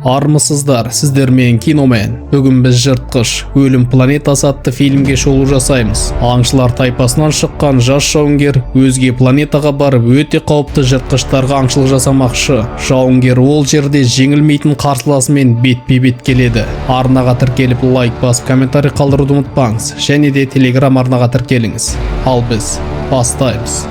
Армысыздар, сіздермен киномен. Бүгін біз жыртқыш өлім планетасы атты фильмге шолу жасаймыз. Аңшылар тайпасынан шыққан жас жауынгер өзге планетаға барып өте қауіпті жыртқыштарға аңшылық жасамақшы. Жауынгер ол жерде жеңілмейтін қарсыласымен бетпе-бет келеді. Арнаға тіркеліп лайк басып комментарий қалдыруды ұмытпаңыз, және де телеграм арнаға тіркеліңіз. Ал біз бастаймыз.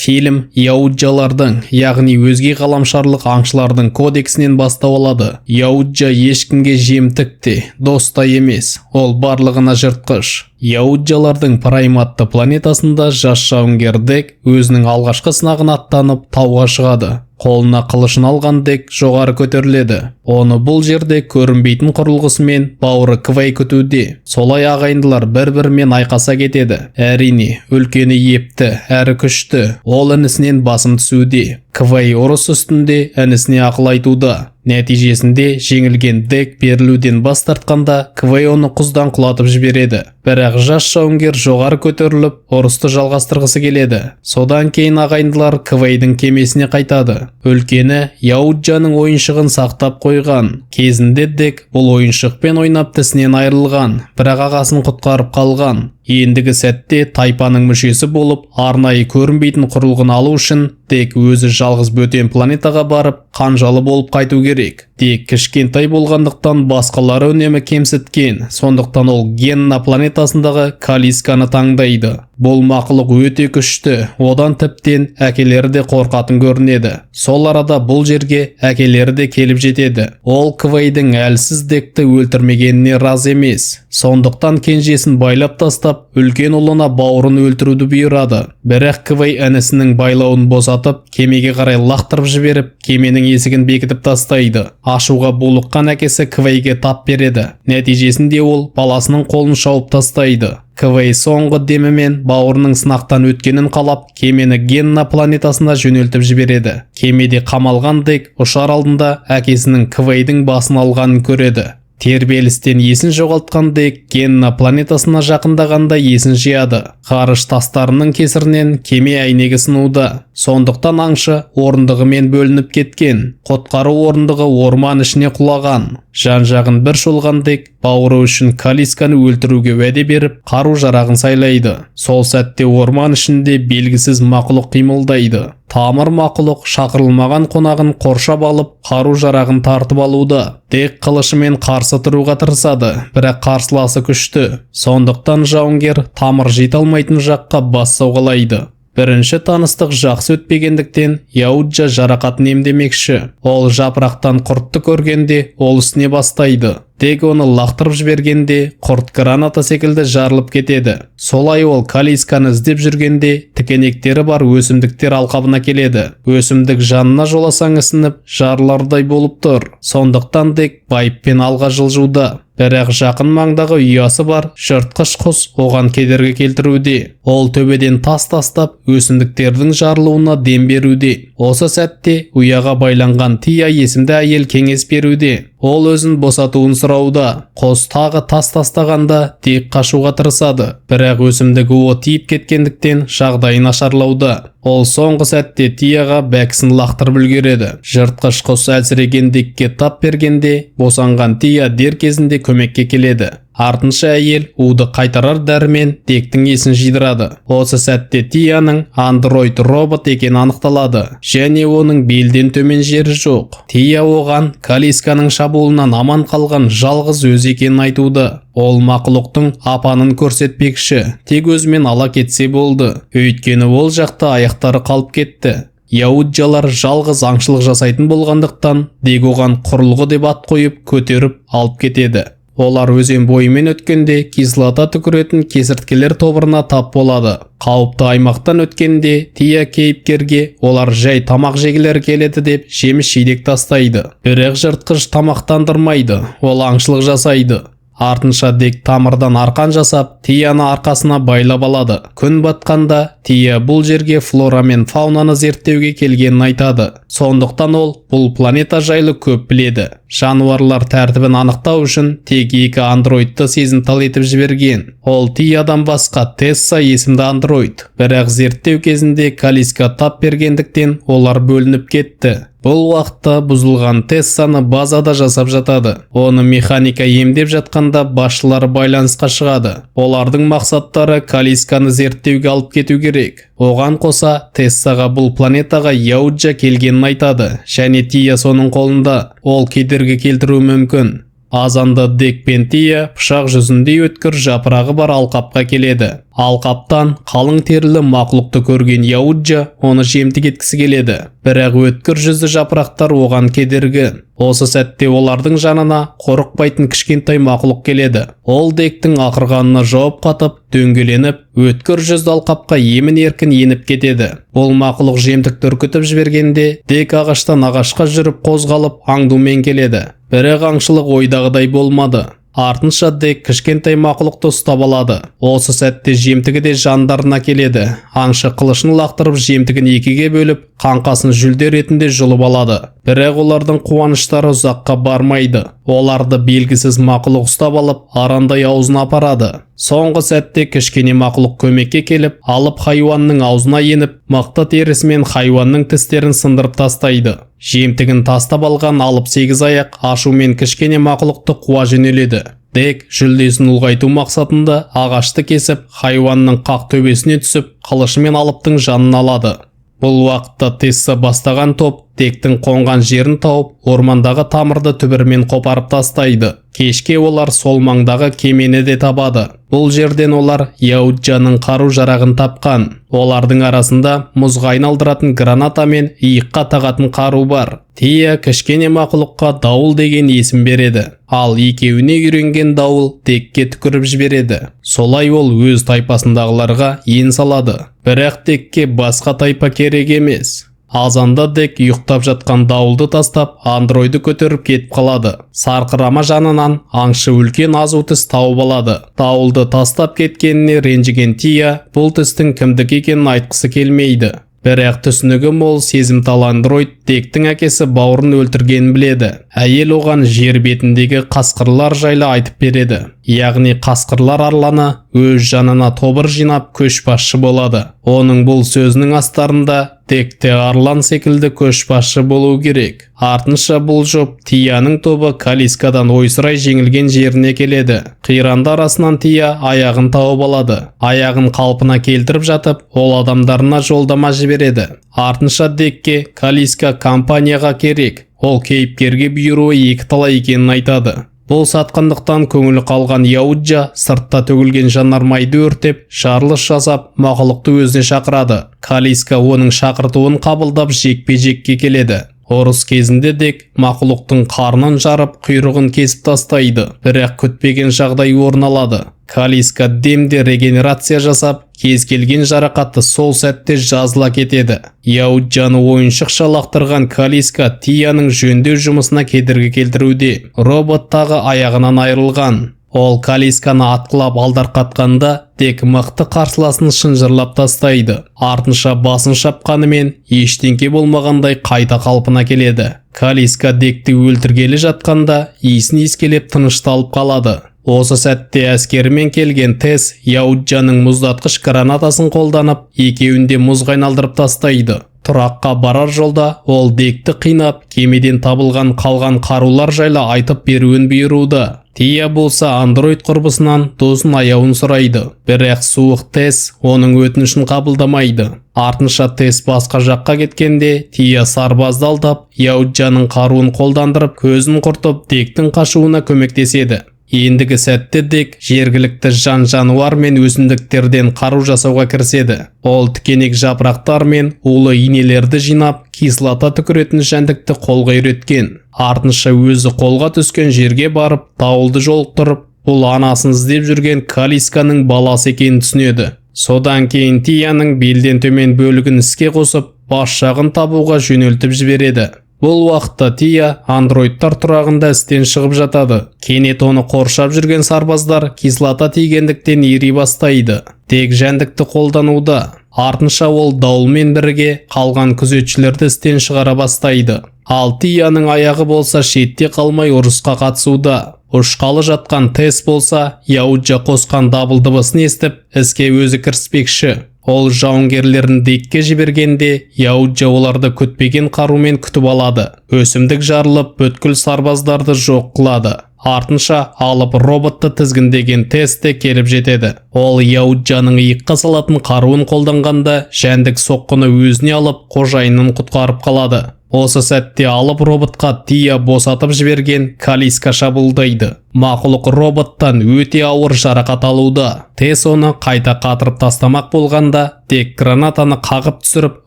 Фильм яуджалардың, яғни өзге ғаламшарлық аңшылардың кодексінен бастау алады. Яуджа ешкімге жемтік те, дос та емес, ол барлығына жыртқыш. Яуджалардың прайматты планетасында жас жауынгер Дек өзінің алғашқы сынағын аттанып тауға шығады. Қолына қылышын алған Дек жоғары көтеріледі. Оны бұл жерде көрінбейтін құрылғысымен бауыры Квей күтуде. Солай ағайындылар бір-бірімен айқаса кетеді. Әрине, үлкені епті, әрі күшті. Ол інісінен басым түсуде. Квей ұрыс үстінде інісіне ақыл айтуда. Нәтижесінде жеңілген Дек берілуден бас тартқанда Квей оны құздан құлатып жібереді. Бірақ жас жауынгер жоғары көтеріліп, ұрысты жалғастырғысы келеді. Содан кейін ағайындылар Квейдің кемесіне қайтады. Үлкені Яуджаның ойыншығын сақтап қойған. Кезінде Дек бұл ойыншықпен ойнап тісінен айырылған, бірақ ағасын құтқарып қалған. Ендігі сәтте тайпаның мүшесі болып, арнайы көрінбейтін құрылғыны алу үшін Дек өзі жалғыз бөтен планетаға барып, қанжалы болып қайту керек. Дек кішкентай болғандықтан басқалары үнемі кемсіткен, сондықтан ол Генна планетасындағы Калисканы таңдайды. Бұл мақұлық өте күшті, одан тіптен әкелері де қорқатын көрінеді. Сол арада бұл жерге әкелері де келіп жетеді. Ол Квейдің әлсіз Декті өлтірмегеніне разы емес. Сондықтан кенжесін байлап тастап, үлкен ұлына бауырын өлтіруді бұйырады. Бірақ Квей інісінің байлауын босатып, кемеге қарай лақтырып жіберіп, кеменің есігін бекітіп тастайды. Ашуға булыққан әкесі Квейге тап береді. Нәтижесінде ол баласының қолын шауып тастайды. Квей соңғы демімен бауырының сынақтан өткенін қалап, кемені Генна планетасына жөнелтіп жібереді. Кемеде қамалған Дек ұшар алдында әкесінің Квейдің басын алғанын көреді. Тербелістен есін жоғалтқан Дек Генна планетасына жақындағанда есін жияды. Ғарыш тастарының кесірінен кеме әйнегі сынуда. Сондықтан аңшы орындығымен бөлініп кеткен. Құтқару орындығы орман ішіне құлаған. Жан-жағын бір шолған Дек бауыры үшін Калисканы өлтіруге уәде беріп, қару-жарағын сайлайды. Сол сәтте орман ішінде белгісіз мақұлық қимылдайды. Тамыр мақұлық шақырылмаған қонағын қоршап алып, қару-жарағын тартып алуда. Дек қылышымен қарсы тұруға тырысады, бірақ қарсыласы күшті. Сондықтан жауынгер тамыр жете алмайтын жаққа бас сауғалайды. Бірінші таныстық жақсы өтпегендіктен Яуджа жарақатын емдемекші. Ол жапырақтан құртты көргенде ол ісіне бастайды. Дек оны лақтырып жібергенде құрт граната секілді жарылып кетеді. Солай ол Калисканы іздеп жүргенде тікенектері бар өсімдіктер алқабына келеді. Өсімдік жанына жоласаң ісініп жарылардай болып тұр. Сондықтан Дек байыппен алға жылжуда. Бірақ жақын маңдағы ұясы бар жыртқыш құс оған кедергі келтіруде. Ол төбеден тас тастап өсімдіктердің жарылуына дем беруде. Осы сәтте ұяға байланған Тия есімді әйел кеңес беруде. Ол өзін босатуын сұрауда. Құс тағы тас тастағанда Дек қашуға тырысады. Бірақ өсімдігі о тиіп кеткендіктен жағдайы нашарлауда. Ол соңғы сәтте Тияға бәкісін лақтырып үлгереді. Жыртқыш құс әлсіреген Декке тап бергенде, босанған Тия дер кезінде көмекке келеді. Артынша әйел уды қайтарар дәрімен Дектің есін жидырады. Осы сәтте Тияның андроид робот екені анықталады, және оның белден төмен жері жоқ. Тия оған Калисканың шабуылынан аман қалған жалғыз өз екенін айтуды. Ол мақұлықтың апанын көрсетпекші, тек өзімен ала кетсе болды. Өйткені ол жақта аяқтары қалып кетті. Яуджалар жалғыз аңшылық жасайтын болғандықтан Дек оған құрылғы деп ат қойып көтеріп алып кетеді. Олар өзен бойымен өткенде кислота түкіретін кесірткелер тобырына тап болады. Қауіпті аймақтан өткенде Тия кейіпкерге олар жай тамақ жегілер келеді деп жеміс жидек тастайды. Бірақ жыртқыш тамақтандырмайды, ол аңшылық жасайды. Артынша Дек тамырдан арқан жасап, Тияны арқасына байлап алады. Күн батқанда Тия бұл жерге флора мен фаунаны зерттеуге келгенін айтады. Сондықтан ол бұл планета жайлы көп біледі. Жануарлар тәртібін анықтау үшін тек 2 андроидты сезімтал етіп жіберген. Ол Тиядан басқа Тесса есімді андроид. Бірақ зерттеу кезінде Калиска тап бергендіктен олар бөлініп кетті. Бұл уақытта бұзылған Тессаны базада жасап жатады. Оны механика емдеп жатқанда басшылары байланысқа шығады. Олардың мақсаттары Калисканы зерттеуге алып кету керек. Оған қоса Тессаға бұл планетаға Яуджа келгенін айтады, және Тия соның қолында. Ол кедергі келтіруі мүмкін. Азанда Дек пен Тия пышақ жүзіндей өткір жапырағы бар алқапқа келеді. Алқаптан қалың терілі мақұлықты көрген Яуджа оны жемтік еткісі келеді. Бірақ өткір жүзді жапырақтар оған кедергі. Осы сәтте олардың жанына қорықпайтын кішкентай мақұлық келеді. Ол Дектің ақырғанына жауап қатып, дөңгеленіп, өткір жүзді алқапқа емін-еркін еніп кетеді. Ол мақұлық жемтікті үркітіп жібергенде, Дек ағаштан ағашқа жүріп қозғалып, аңдумен келеді. Бірақ аңшылық ойдағыдай болмады. Артынша Дек кішкентай мақұлықты ұстап алады. Осы сәтте жемтігі де жандарына келеді. Аңшы қылышын лақтырып жемтігін екіге бөліп, қаңқасын жүлде ретінде жұлып алады. Бірақ олардың қуаныштары ұзаққа бармайды. Оларды белгісіз мақұлық ұстап алып, арандай аузына апарады. Соңғы сәтте кішкене мақұлық көмекке келіп, алып хайуанның аузына еніп, мықты терісімен хайуанның тістерін сындырып тастайды. Жемтігін тастап алған алып 8 аяқ ашумен кішкене мақұлықты қуа жөнеледі. Дек жүлдесін ұлғайту мақсатында ағашты кесіп, хайуанның қақ төбесіне түсіп, қылышымен алыптың жанын алады. Бұл уақытта Тесса бастаған топ Дектің қонған жерін тауып, ормандағы тамырды түбірмен қопарып тастайды. Кешке олар сол маңдағы кемені де табады. Бұл жерден олар Яуджаның қару-жарағын тапқан. Олардың арасында мұзға айналдыратын граната мен иыққа тағатын қару бар. Тия кішкене мақұлыққа дауыл деген есім береді. Ал екеуіне үйренген дауыл Декке түкіріп жібереді. Солай ол өз тайпасындағыларға ен салады. Бірақ Декке басқа тайпа керек емес. Азанда Дек ұйықтап жатқан дауылды тастап, андроиды көтеріп кетіп қалады. Сарқырама жанынан аңшы үлкен азу тіс тауып алады. Дауылды тастап кеткеніне ренжіген Тия бұл тістің кімдікі екенін айтқысы келмейді. Бірақ түсінігі мол сезімтал андроид Дектің әкесі бауырын өлтіргенін біледі. Әйел оған жер бетіндегі қасқырлар жайлы айтып береді. Яғни қасқырлар арланы өз жанына тобыр жинап көшбасшы болады. Оның бұл сөзінің астарында Декте арлан секілді көшбасшы болу керек. Артынша бұл жоп Тияның тобы Калискадан ойсырай жеңілген жеріне келеді. Қиранды арасынан Тия аяғын тауып алады. Аяғын қалпына келтіріп жатып, ол адамдарына жолдама жібереді. Артынша Декке Калиска компанияға керек. Ол кейіпкерге бұйыруы екіталай екенін айтады. Бұл сатқындықтан көңілі қалған Яуджа сыртта төгілген жанармайды өртеп, жарылыс жасап, мақұлықты өзіне шақырады. Калиска оның шақыртуын қабылдап жекпе-жекке келеді. Ұрыс кезінде Дек мақұлықтың қарнын жарып, құйрығын кесіп тастайды. Бірақ күтпеген жағдай орын алады. Калиска демде регенерация жасап, кез келген жарақатты сол сәтте жазыла кетеді. Яуджаны ойыншықша лақтырған Калиска Тияның жөндеу жұмысына кедергі келтіруде. Робот тағы аяғынан айырылған. Ол Калисканы атқылап алдарқатқанда Дек мықты қарсыласын шынжырлап тастайды. Артынша басын шапқанымен ештеңке болмағандай қайта қалпына келеді. Калиска Декті өлтіргелі жатқанда иісін иіскелеп тынышталып қалады. Осы сәтте әскерімен келген Тесс Яуджаның мұздатқыш гранатасын қолданып, екеуінде мұзға айналдырып тастайды. Тұраққа барар жолда ол Декті қинап, кемеден табылған қалған қарулар жайлы айтып беруін бұйыруда. Тия болса андроид құрбысынан досын аяуын сұрайды. Бірақ суық Тесс оның өтінішін қабылдамайды. Артынша Тесс басқа жаққа кеткенде, Тия сарбазды алдап, Яуджаның қаруын қолдандырып, көзін құртып, Дектің қашуына көмектеседі. Ендігі сәтте Дек жергілікті жан-жануар мен өсімдіктерден қару жасауға кіріседі. Ол тікенек жапырақтар мен улы инелерді жинап, кислота түкіретін жәндікті қолға үйреткен. Артынша өзі қолға түскен жерге барып, дауылды жолықтырып, бұл анасын іздеп жүрген Калисканың баласы екенін түсінеді. Содан кейін Тияның белден төмен бөлігін іске қосып, бас жағын табуға жөнелтіп жібереді. Бұл уақытта Тия андроидтар тұрағында істен шығып жатады. Кенет оны қоршап жүрген сарбаздар кислота тигендіктен ери бастайды. Тек жәндікті қолдануда. Артынша ол Дауылмен бірге қалған күзетшілерді істен шығара бастайды. Ал Тияның аяғы болса шетте қалмай ұрысқа қатысуда. Ұшқалы жатқан Тесс болса Яуджа қосқан дабыл дыбысын естіп іске өзі кіріспекші. Ол жауынгерлерін Декке жібергенде Яуджа оларды күтпеген қарумен күтіп алады. Өсімдік жарылып бүткіл сарбаздарды жоқ қылады. Артынша алып роботты тізгіндеген Тесс те келіп жетеді. Ол Яуджаның иыққа салатын қаруын қолданғанда жәндік соққыны өзіне алып қожайынын құтқарып қалады. Осы сәтте алып роботқа Тия босатып жіберген Калиска шабуылдайды. Мақұлық роботтан өте ауыр жарақат алуда. Тесс оны қайта қатырып тастамақ болғанда, тек гранатаны қағып түсіріп,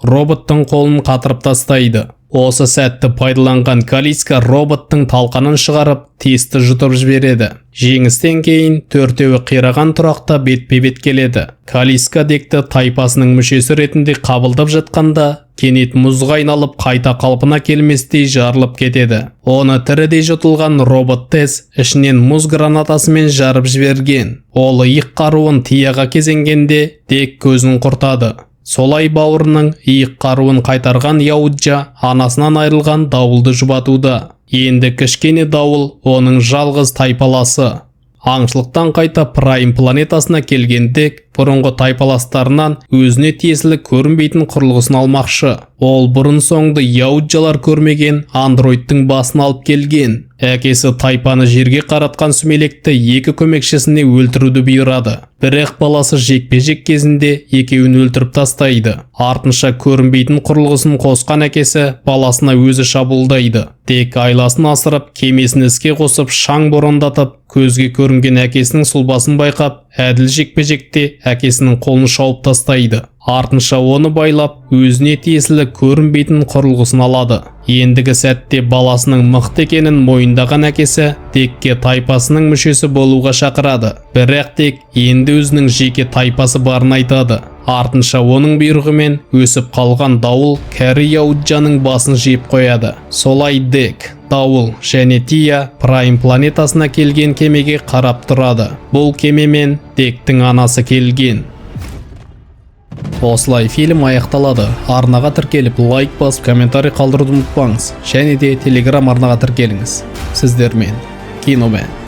роботтың қолын қатырып тастайды. Осы сәтті пайдаланған Калиска роботтың талқанын шығарып, Тессті жұтып жібереді. Жеңістен кейін төртеуі қираған тұрақта бетпе-бет келеді. Калиска Декті тайпасының мүшесі ретінде қабылдап жатқанда, кенет мұзға айналып қайта қалпына келместей жарылып кетеді. Оны тірідей жұтылған робот Тесс ішінен мұз гранатасымен жарып жіберген. Ол иық қаруын Тияға кезенгенде Дек көзін құртады. Солай бауырының иық қаруын қайтарған Яуджа анасынан айырылған Дауылды жұбатуда. Енді кішкене Дауыл оның жалғыз тайпаласы. Аңшылықтан қайта Прайм планетасына келген Дек бұрынғы тайпаластарынан өзіне тиесілі көрінбейтін құрылғысын алмақшы. Ол бұрын соңды Яуджалар көрмеген андроидтың басын алып келген. Әкесі тайпаны жерге қаратқан сүмелекті екі көмекшісіне өлтіруді бұйырады. Бірақ баласы жекпе-жек кезінде екеуін өлтіріп тастайды. Артынша көрінбейтін құрылғысын қосқан әкесі баласына өзі шабуылдайды. Дек айласын асырып, кемесін іске қосып, шаң борандатып, көзге көрінген әкесінің сұлбасын байқап, әділ жекпе-жекте әкесінің қолын шауып тастайды. Артынша оны байлап, өзіне тиесілі көрінбейтін құрылғысын алады. Ендігі сәтте баласының мықты екенін мойындаған әкесі Декке тайпасының мүшесі болуға шақырады. Бірақ Дек енді өзінің жеке тайпасы барын айтады. Артынша оның бұйрығымен өсіп қалған Дауыл кәрі Яуджаның басын жеп қояды. Солай Дек, Дауыл және Тия Прайм планетасына келген кемеге қарап тұрады. Бұл кемемен Дектің анасы келген. Осылай фильм аяқталады. Арнаға тіркеліп, лайк басып, комментарий қалдыруды ұмытпаңыз. Және де Telegram арнаға тіркеліңіз. Сіздермен Киномен.